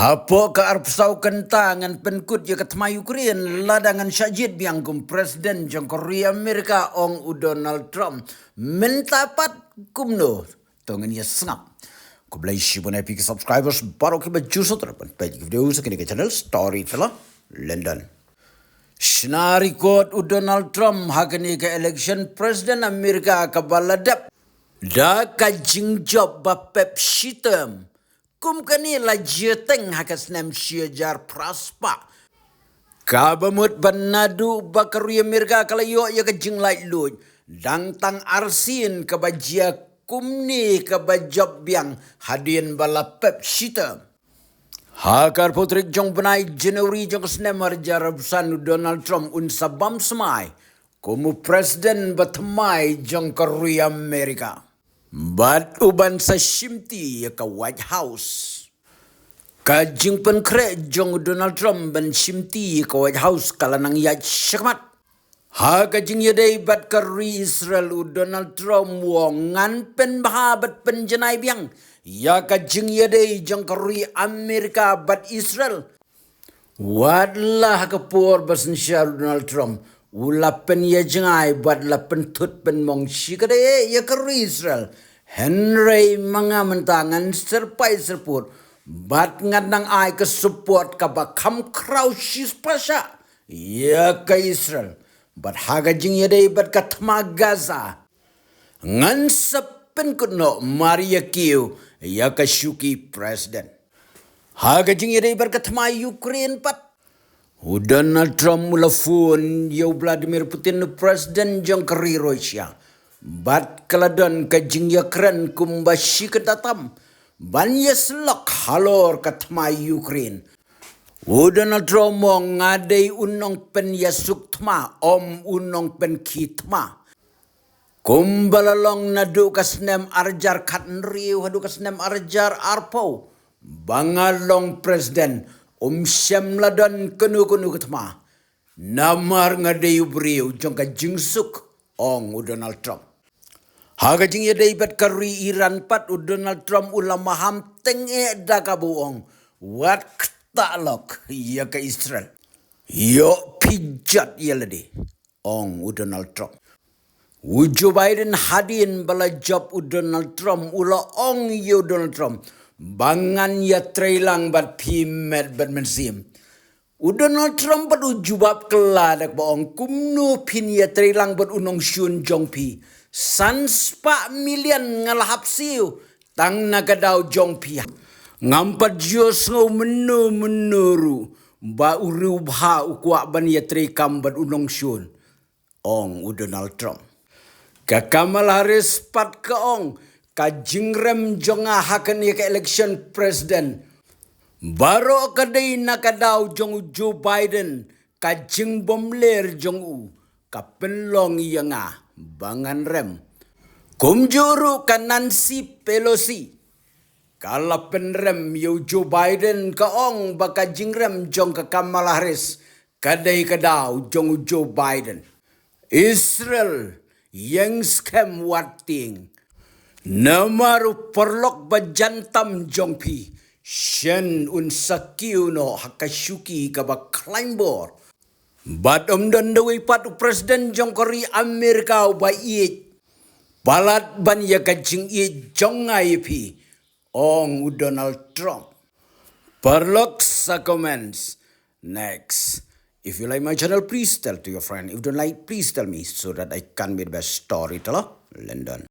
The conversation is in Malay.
Hapo ka arpsau kentangan penkut ya ketma Ukraine ladangan syajid biangkum Presiden jong Korea Amerika ong Donald Trump mentapat kumno tongen ya sengap. Kublai shibun epic subscribers baru ke baju terpan page video sekini ke channel Storyteller London. Shinari kot Donald Trump hakani ke election Presiden Amerika ka baladap da ka jingjob ba pep shitem. Kum kani la jeteng hakas nem syajar praspa. Kabamut banadu bakaruya mirga kalayo ya kajing light load. Dang tang arsin kabajia kumni kabajob biang hadin bala pep shita. Hakar potrik jong benai Januari jong snem arjar busan Donald Trump unsa bam semai. Kumu presiden batamai jong Korea Amerika. Bat uban sa shimti ka White House. Kajing penkre jong Donald Trump ban shimti ka White House kala nang yaj syakmat. Ha kajing yadai bat kari Israel Donald Trump wong ngan pen bahabat penjenai biang. Ya kajing yadai jong kari Amerika bat Israel. Wadlah kapur basen syar Donald Trump. Ulapen ya jengai buat lapen tut pen mong shikade ya kari Israel. Henry mga mentangan serpai serput. Bat ngadang ai ke support ka bakam kraw shis pasha. Ya ka Israel. Bat haga jing ya day bat katma Gaza. Ngan sepen kuno Maria Kiu. Ya ka syuki presiden. Haga jing ya day bat katma Ukraine pat. Donald Trump mula phone yo Vladimir Putin presiden jong kari Rusia. Bat kaladon kajing ya keren kumbashi ketatam. Ban ya selok halor katma Ukraine. Donald Trump mo ngadai unong pen ya suktma om unong pen kitma. Kumbalalong nadu kasnem arjar katnriu hadu kasnem arjar arpo. Bangalong presiden syam ladon kenu ketma. Namar ngadai ubriu jong kajing suk ong Donald Trump. Haga jing ya daibat kari Iran pat Donald Trump ulama ham tenge da kabuong. Wat ktalok ya ke Israel. Yo pijat ya ladi ong Donald Trump. Joe Biden hadin bala job Donald Trump ula ong yo Donald Trump. Bangan ya trailang bat pimet bat mensim. Donald Trump pat ujubab keladak baong kumno pin ya trailang bat unong syun jongpi. Sanspa million ngalahap siu tang nagadaw jongpi. Ngampat Diyos ngaw menuru ba uriw bha ukwa ban ya trikam bat unong syun. Ong Donald Trump. Kakamal Harris pat kaong kajingrem jonga hakan ya ke election president. Baro kadai nakadaw jong Joe Biden kajing bomler jong u kapenlong iya nga bangan rem. Kumjuru ka Nancy Pelosi kala penrem yo Joe Biden kaong baka jingrem jong ka Kamala Harris kadai kadaw jong Joe Biden. Israel yang scam wating namaru perlok bajantam jongpi. Shen unsakiu no hakasyuki kaba klaimbor. Bat dan dawai patu presiden jong kori Amerika ba iit. Balat ban ya kajing iit jong pi. Ong Donald Trump. Perlok sa comments. Next. If you like my channel, please tell to your friend. If you don't like, please tell me so that I can be the best storyteller. London.